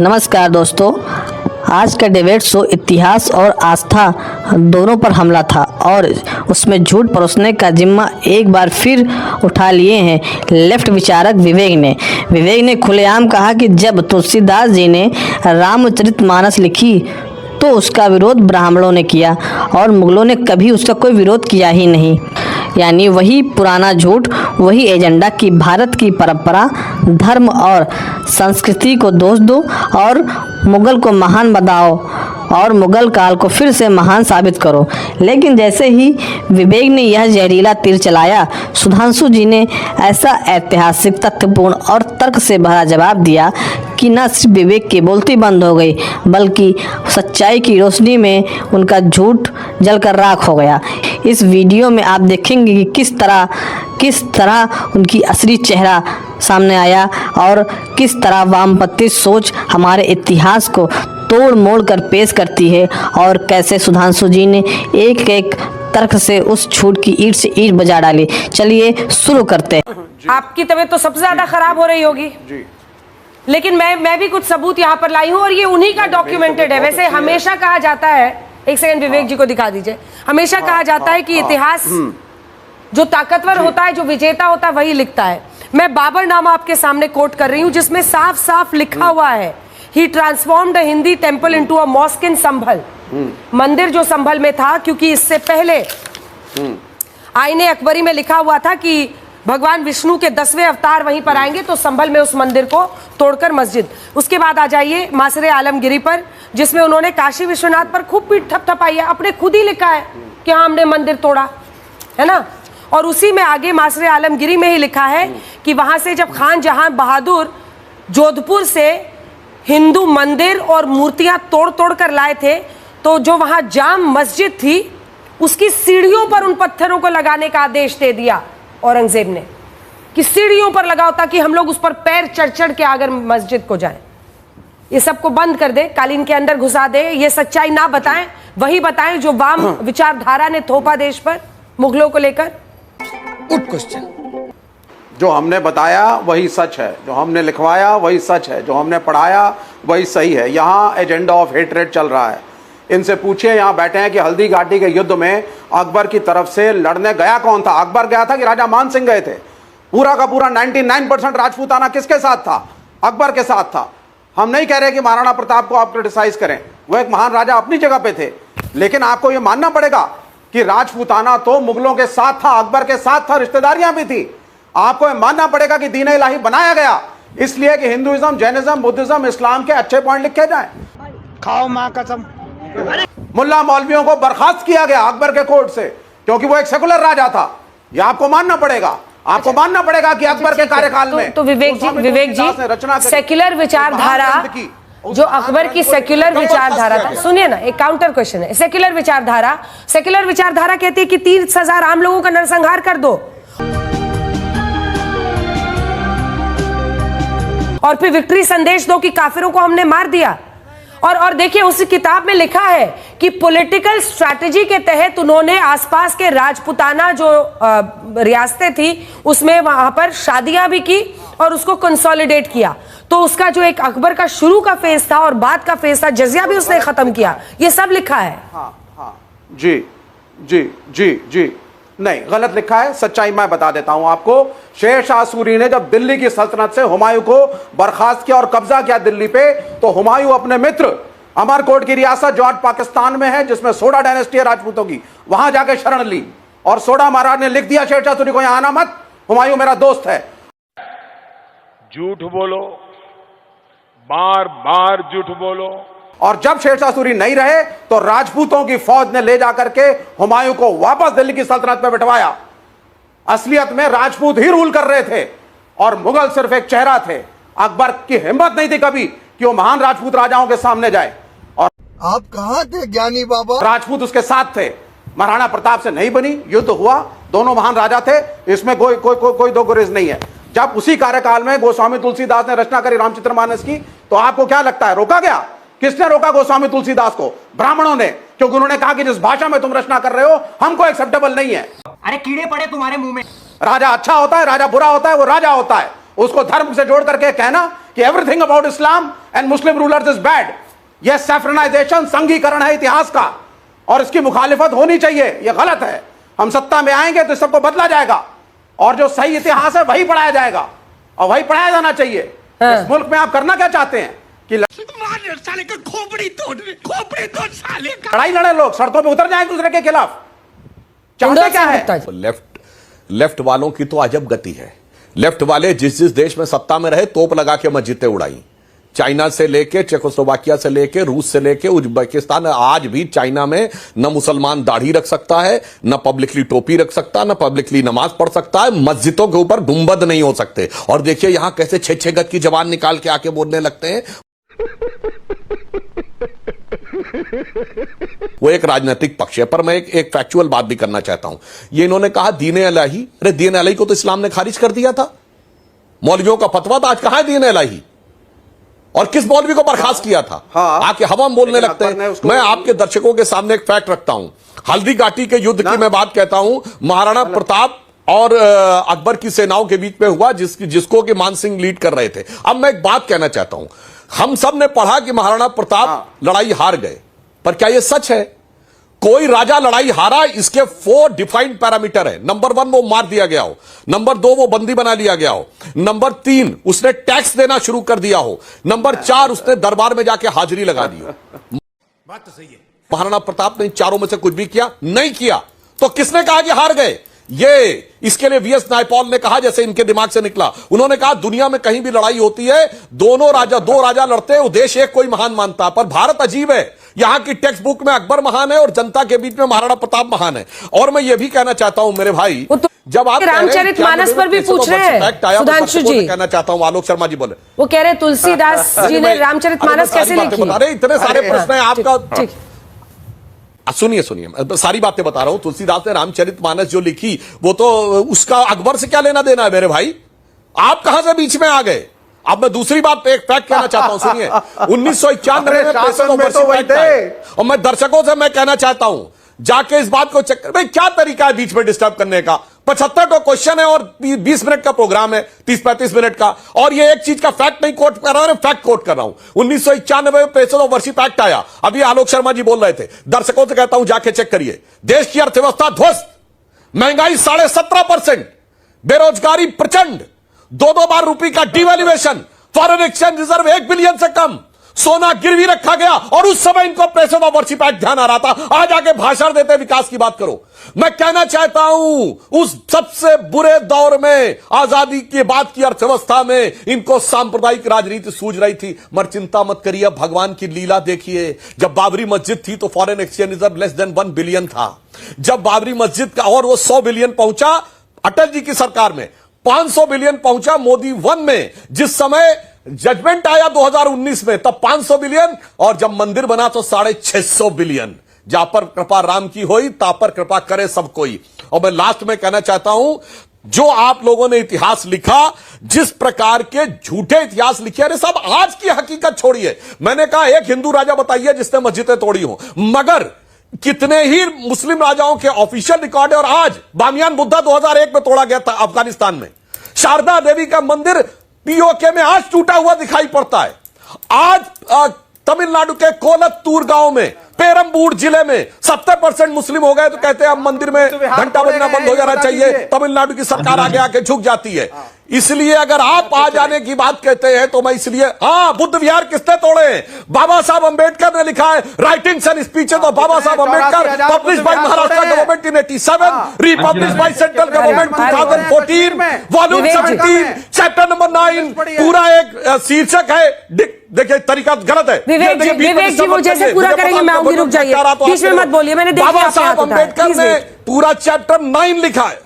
नमस्कार दोस्तों, आज का डिबेट शो इतिहास और आस्था दोनों पर हमला था और उसमें झूठ परोसने का जिम्मा एक बार फिर उठा लिए हैं लेफ्ट विचारक विवेक ने खुलेआम कहा कि जब तुलसीदास जी ने रामचरितमानस लिखी तो उसका विरोध ब्राह्मणों ने किया और मुगलों ने कभी उसका कोई विरोध किया ही नहीं। यानी वही पुराना झूठ, वही एजेंडा कि भारत की परंपरा, धर्म और संस्कृति को दोष दो और मुगल को महान बताओ और मुगल काल को फिर से महान साबित करो। लेकिन जैसे ही विवेक ने यह जहरीला तीर चलाया, सुधांशु जी ने ऐसा ऐतिहासिक, तथ्यपूर्ण और तर्क से भरा जवाब दिया कि न सिर्फ विवेक की बोलती बंद हो गई बल्कि सच्चाई की रोशनी में उनका झूठ जलकर राख हो गया। इस वीडियो में आप देखेंगे कि किस तरह उनकी असली चेहरा सामने आया और किस तरह वामपंथी सोच हमारे इतिहास को तोड़ मोड़ कर पेश करती है और कैसे सुधांशु जी ने एक एक तर्क से उस झूठ की ईंट से ईंट बजा डाली। चलिए शुरू करते हैं। आपकी तबीयत तो सबसे ज्यादा खराब हो रही होगी जी। लेकिन मैं भी कुछ सबूत यहाँ पर लाई हूँ और ये उन्हीं का डॉक्यूमेंटेड है। वैसे हमेशा कहा जाता है, एक सेकंड विवेक जी को दिखा दीजिए, हमेशा कहा जाता है कि इतिहास जो ताकतवर होता है, जो विजेता होता है, वही लिखता है। मैं बाबरनामा आपके सामने कोट कर रही हूँ जिसमें साफ साफ लिखा हुआ है, he transformed a Hindu temple into a mosque in Sambhal. मंदिर जो संभल में था, क्योंकि इससे पहले आईने अकबरी में लिखा हुआ था कि भगवान विष्णु के 10वें अवतार वहीं पर आएंगे, तो संभल में उस मंदिर को तोड़कर मस्जिद। उसके बाद आ जाइए मासरे आलमगिरी पर, जिसमें उन्होंने काशी विश्वनाथ पर खूब पीठ थपथपाई है, अपने खुद ही लिखा है कि हाँ हमने मंदिर तोड़ा है ना। और उसी में आगे मासरे आलमगिरी में ही लिखा है कि वहां से जब खान जहां बहादुर जोधपुर से हिंदू मंदिर और मूर्तियां तोड़ तोड़ कर लाए थे, तो जो वहां जाम मस्जिद थी उसकी सीढ़ियों पर उन पत्थरों को लगाने का आदेश दे दिया औरंगजेब ने कि सीढ़ियों पर लगाओ ताकि हम लोग उस पर पैर चढ़ चढ़ के अगर मस्जिद को जाएं। ये सबको बंद कर दे, कालीन के अंदर घुसा दे, ये सच्चाई ना बताएं, वही बताएं जो वाम विचारधारा ने थोपा देश पर मुगलों को लेकर। Good question. जो हमने बताया वही सच है, जो हमने लिखवाया वही सच है, जो हमने पढ़ाया वही सही है। यहाँ एजेंडा ऑफ हेटरेड चल रहा है। इनसे पूछिए, यहाँ बैठे हैं कि हल्दी घाटी के युद्ध में अकबर की तरफ से लड़ने गया कौन था? अकबर गया था कि राजा मान सिंह गए थे? पूरा का पूरा 99% राजपूताना किसके साथ था? अकबर के साथ था। हम नहीं कह रहे कि महाराणा प्रताप को आप क्रिटिसाइज करें, वो एक महान राजा अपनी जगह पे थे, लेकिन आपको ये मानना पड़ेगा कि राजपूताना तो मुगलों के साथ था, अकबर के साथ था, रिश्तेदारियां भी थी। आपको ये मानना पड़ेगा कि दीन इलाही बनाया गया इसलिए कि हिंदुइज्म, जैनिज्म, बुद्धिज्म, इस्लाम के अच्छे पॉइंट लिखे जाएं। खाओ मां कसम। मुल्ला मौलवियों को बर्खास्त किया गया अकबर के कोर्ट से क्योंकि वो एक सेकुलर राजा था। यह आपको मानना पड़ेगा। आपको मानना पड़ेगा कि अकबर के कार्यकाल में तो विवेक जी सेक्युलर विचारधारा, जो अकबर की सेक्युलर विचारधारा था, सुनिए ना, एक काउंटर क्वेश्चन है। सेक्युलर विचारधारा कहती है कि 30,000 आम लोगों का नरसंहार कर दो और फिर विक्ट्री संदेश दो कि काफिरों को हमने मार दिया। और देखिए उस किताब में लिखा है कि पॉलिटिकल स्ट्रैटेजी के तहत उन्होंने आसपास के राजपूताना जो रियासतें थी उसमें वहां पर शादियां भी की और उसको कंसोलिडेट किया। तो उसका जो एक अकबर का शुरू का फेज था और बाद का फेज था, जजिया भी उसने खत्म किया। ये सब लिखा है। हाँ जी जी जी जी नहीं, गलत लिखा है। सच्चाई मैं बता देता हूं आपको। शेर शाह सूरी ने जब दिल्ली की सल्तनत से हुमायूं को बर्खास्त किया और कब्जा किया दिल्ली पे, तो हुमायूं अपने मित्र अमरकोट की रियासत जो आज पाकिस्तान में है, जिसमें सोडा डायनेस्टी है राजपूतों की, वहां जाके शरण ली और सोडा महाराज ने लिख दिया शेर शाह सूरी को, यहां आना मत, हुमायूं मेरा दोस्त है। झूठ बोलो, बार बार झूठ बोलो। और जब शेरशाह सूरी नहीं रहे तो राजपूतों की फौज ने ले जाकर के हुमायूं को वापस दिल्ली की सल्तनत में बिठवाया। असलियत में राजपूत ही रूल कर रहे थे और मुगल सिर्फ एक चेहरा थे। अकबर की हिम्मत नहीं थी कभी कि वो महान राजपूत राजाओं के सामने जाए। और आप कहां थे ज्ञानी बाबा? राजपूत उसके साथ थे। महाराणा प्रताप से नहीं बनी, युद्ध हुआ, दोनों महान राजा थे, इसमें कोई दो गुरेज नहीं है। जब उसी कार्यकाल में गोस्वामी तुलसीदास ने रचना करी रामचरितमानस की, तो आपको क्या लगता है रोका गया? किसने रोका गोस्वामी तुलसीदास को? ब्राह्मणों ने, क्योंकि उन्होंने कहा कि जिस भाषा में तुम रचना कर रहे हो हमको एक्सेप्टेबल नहीं है। अरे कीड़े पड़े तुम्हारे मुंह में। राजा अच्छा होता है, राजा बुरा होता है, वो राजा होता है। उसको धर्म से जोड़ करके कहना कि everything about Islam and Muslim rulers is bad. यह सैफ्रनाइजेशन, संघीकरण है इतिहास का, और इसकी मुखालिफत होनी चाहिए। यह गलत है। हम सत्ता में आएंगे तो सबको बदला जाएगा, और जो सही इतिहास है वही पढ़ाया जाएगा, और वही पढ़ाया जाना चाहिए। इस मुल्क में आप करना क्या चाहते हैं कि लड़ाई लड़े, लोग सड़कों पे उतर जाए दूसरे के खिलाफ? चाहते क्या है? लेफ्ट वालों की तो अजब गति है। लेफ्ट वाले जिस जिस देश में सत्ता में रहे तोप लगा के मस्जिदें उड़ाई। चाइना से लेके, चेकोस्लोवाकिया से लेके, रूस से लेके उज्बेकिस्तान, आज भी चाइना में न मुसलमान दाढ़ी रख सकता है, न पब्लिकली टोपी रख सकता, न पब्लिकली नमाज पढ़ सकता है, मस्जिदों के ऊपर गुंबद नहीं हो सकते। और देखिए यहां कैसे 6-6 गज की जबान निकाल के आके बोलने लगते हैं। वो एक राजनीतिक पक्ष है, पर मैं एक फैक्चुअल बात भी करना चाहता हूं। ये इन्होंने कहा दीन इलाही, अरे दीन इलाही को तो इस्लाम ने खारिज कर दिया था। मौलवियों का फतवा था, आज कहां है दीन इलाही? और किस मौलवी को बर्खास्त किया था? आके हवा बोलने लगते हैं। मैं आपके दर्शकों के सामने एक फैक्ट रखता हूं। हल्दी घाटी के युद्ध की मैं बात कहता हूं, महाराणा प्रताप और अकबर की सेनाओं के बीच में हुआ, जिसको कि मान सिंह लीड कर रहे थे। अब मैं एक बात कहना चाहता हूं, हम सब ने पढ़ा कि महाराणा प्रताप लड़ाई हार गए, पर क्या यह सच है? कोई राजा लड़ाई हारा, इसके 4 डिफाइंड पैरामीटर है। नंबर 1 वो मार दिया गया हो, नंबर 2 वो बंदी बना लिया गया हो, नंबर 3 उसने टैक्स देना शुरू कर दिया हो, नंबर 4 उसने दरबार में जाके हाजिरी लगा दी हो। बात तो सही है। महाराणा प्रताप ने इन चारों में से कुछ भी किया नहीं किया, तो किसने कहा कि हार गए? ये इसके लिए वीएस नायपॉल ने कहा, जैसे इनके दिमाग से निकला, उन्होंने कहा दुनिया में कहीं भी लड़ाई होती है, दो राजा लड़ते हैं, वो देश एक कोई महान मानता है, पर भारत अजीब है। यहां की टेक्स्ट बुक में अकबर महान है और जनता के बीच में महाराणा प्रताप महान है। और मैं ये भी कहना चाहता हूं मेरे भाई, जब आप रामचरितमानस पर भी पूछ रहे हैं सुधांशु जी, कहना चाहता हूं, आलोक शर्मा जी बोले, वो कह रहे तुलसीदास जी ने रामचरितमानस कैसे लिखी? अरे इतने सारे प्रश्न है आपका। सुनिए सारी बातें बता रहा हूं। तुलसीदास ने रामचरितमानस जो लिखी, वो तो उसका अकबर से क्या लेना देना है मेरे भाई? आप कहां से बीच में आ गए? अब मैं दूसरी बात पे एक फैक्ट कहना चाहता हूं, सुनिए। 1991 में और मैं दर्शकों से मैं कहना चाहता हूं, जाके इस बात को चेक, भाई क्या तरीका है बीच में डिस्टर्ब करने का? 75 का क्वेश्चन है और 20 मिनट का प्रोग्राम है, 30-35 मिनट का, और ये एक चीज का फैक्ट नहीं कोट कर रहा हूं, फैक्ट कोट कर रहा हूं। 1991 में प्लेसेस ऑफ वर्शिप एक्ट आया, अभी आलोक शर्मा जी बोल रहे थे। दर्शकों से कहता हूं जाके चेक करिए, देश की अर्थव्यवस्था ध्वस्त, महंगाई 17.5%, बेरोजगारी प्रचंड, 2 बार रुपये का devaluation, foreign exchange reserve 1 billion से कम, सोना गिरवी रखा गया, और उस समय इनको प्लेसेस ऑफ वर्शिप एक्ट ध्यान आ रहा था। आज आके भाषण देते विकास की बात करो। मैं कहना चाहता हूं, उस सबसे बुरे दौर में, आजादी के बाद की अर्थव्यवस्था में, इनको सांप्रदायिक राजनीति सूझ रही थी। मगर चिंता मत करिए, भगवान की लीला देखिए। जब बाबरी मस्जिद थी तो foreign exchange reserve less than 1 billion था। जब बाबरी मस्जिद का, और वो 100 बिलियन पहुंचा अटल जी की सरकार में, 500 बिलियन पहुंचा मोदी 1 में। जिस समय जजमेंट आया 2019 में, तब 500 बिलियन, और जब मंदिर बना तो 650 बिलियन। जा पर कृपा राम की होई, ता पर कृपा करे सब कोई। और मैं लास्ट में कहना चाहता हूं, जो आप लोगों ने इतिहास लिखा, जिस प्रकार के झूठे इतिहास लिखे, अरे सब आज की हकीकत छोड़िए। मैंने कहा एक हिंदू राजा बताइए जिसने मस्जिदें तोड़ी हो, मगर कितने ही मुस्लिम राजाओं के ऑफिशियल रिकॉर्ड है। और आज बामियान बुद्धा 2001 में तोड़ा गया था अफगानिस्तान में। शारदा देवी का मंदिर पीओके में आज टूटा हुआ दिखाई पड़ता है। आज तमिलनाडु के कोलत्तूर गांव में, पेरम्बूर जिले में 70% मुस्लिम हो गए, तो कहते हैं अब मंदिर में घंटा बजना बंद हो जाना चाहिए। तमिलनाडु की सरकार आगे आके झुक जाती है। इसलिए अगर आप आ जाने की बात कहते हैं तो मैं इसलिए, हाँ, बुद्ध विहार किसने तोड़े? बाबा साहब अंबेडकर ने लिखा है, writings and speeches of Baba Saheb Ambedkar, published by Maharashtra government in 87, republished by central government 2014, volume 17, chapter number 9। पूरा एक शीर्षक है, देखिए तरीका गलत है। विवेक जी वो जैसे पूरा करेंगे मैं आऊंगी, रुक जाइए, बीच में मत बोलिए। मैंने देखा बाबा साहब अंबेडकर ने पूरा चैप्टर 9 लिखा है।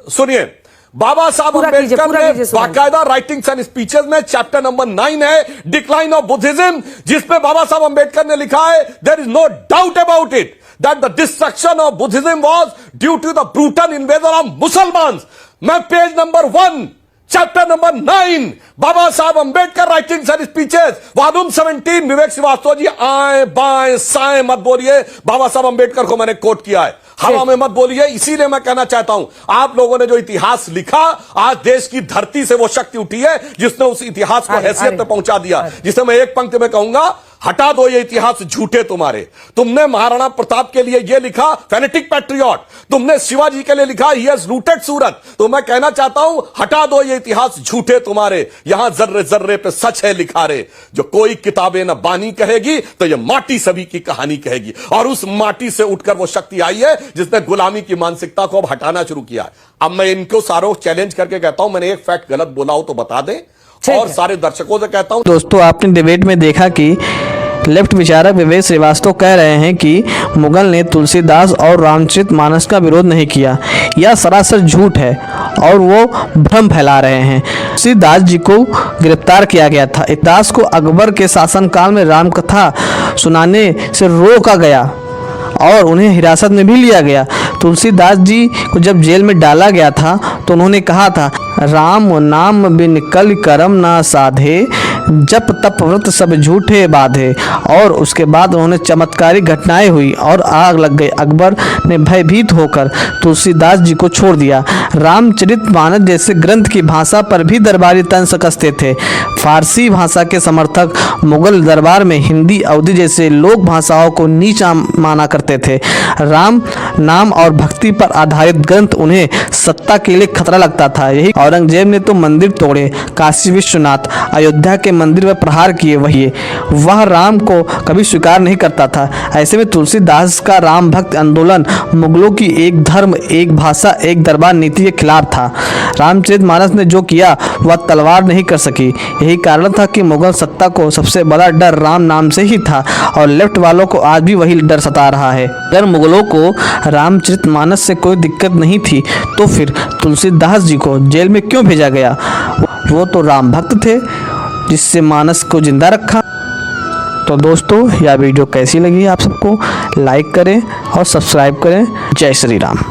सुनिए, बाबा साहब अंबेडकर ने बाकायदा राइटिंग्स एंड स्पीचेस में चैप्टर नंबर 9 है, डिक्लाइन ऑफ बुद्धिज्म, जिसमें बाबा साहब अंबेडकर ने लिखा है, there is no doubt about it that the destruction of Buddhism was due to the brutal invasion of Musalmans. मैं page number 1 chapter number 9, Baba Saheb Ambedkar writings and speeches, volume 17। Vivek Srivastava ji आए बाएं साएं मत बोलिए, बाबा साहब अंबेडकर को मैंने कोट किया है। हवा में मत बोलिए। इसीलिए मैं कहना चाहता हूं, आप लोगों ने जो इतिहास लिखा, आज देश की धरती से वो शक्ति उठी है जिसने उस इतिहास को हैसियत तक पहुंचा दिया, जिसे मैं एक पंक्ति में कहूंगा, हटा दो ये इतिहास झूठे तुम्हारे। तुमने महाराणा प्रताप के लिए ये लिखा, फेनेटिक पैट्रियट। तुमने शिवाजी के लिए लिखा, ही हैज लूटेड सूरत। तो मैं कहना चाहता हूं, हटा दो ये इतिहास झूठे तुम्हारे। यहां जर्रे जर्रे पे सच है लिखा रे। जो कोई किताबें न बानी कहेगी तो ये माटी सभी की कहानी कहेगी। और उस माटी से उठकर वो शक्ति आई है जिसने गुलामी की मानसिकता को अब हटाना शुरू किया है। अब मैं इनको सारों चैलेंज करके कहता हूं, मैंने एक फैक्ट गलत बोला हो तो बता दें, और सारे दर्शकों से कहता हूं। दोस्तों, आपने डिबेट में देखा कि लेफ्ट विचारक विवेक श्रीवास्तव कह रहे हैं कि मुगल ने तुलसीदास और रामचरितमानस का विरोध नहीं किया। यह सरासर झूठ है और वो भ्रम फैला रहे हैं। तुलसीदास जी को गिरफ्तार किया गया था। दास को अकबर के शासनकाल में रामकथा सुनाने से रोका गया और उन्हें हिरासत में भी लिया गया। तुलसीदास जी को जब जेल में डाला गया था तो उन्होंने कहा था, राम नाम बिन कल करम ना साधे, जप तप व्रत सब झूठे बाधे। और उसके बाद उन्होंने चमत्कारी घटनाएं हुई और आग लग गई। अकबर ने भयभीत होकर तुलसीदास जी को छोड़ दिया। रामचरितमानस जैसे ग्रंथ की भाषा पर भी दरबारी तंज कसते थे। फारसी भाषा के समर्थक मुगल दरबार में हिंदी, अवधी जैसे लोक भाषाओं को नीचा माना करते थे। राम नाम और भक्ति पर आधारित ग्रंथ उन्हें सत्ता के लिए खतरा लगता था। यही औरंगजेब ने तो मंदिर तोड़े, काशी विश्वनाथ, अयोध्या के मंदिर पर प्रहार किए। वह राम को कभी स्वीकार नहीं करता था। ऐसे में तुलसीदास का राम भक्त आंदोलन मुगलों की एक धर्म, एक भाषा, एक दरबार नीति के खिलाफ था। रामचरितमानस ने जो किया वह तलवार नहीं कर सकी। यही कारण था कि मुगल सत्ता को सबसे बड़ा डर राम नाम से ही था और लेफ्ट वालों को आज भी वही डर सता रहा है। अगर मुगलों को रामचरितमानस से कोई दिक्कत नहीं थी तो फिर तुलसीदास जी को जेल में क्यों भेजा गया? वो तो राम भक्त थे जिससे मानस को जिंदा रखा। तो दोस्तों, यह वीडियो कैसी लगी आप सबको? लाइक करें और सब्सक्राइब करें। जय श्री राम।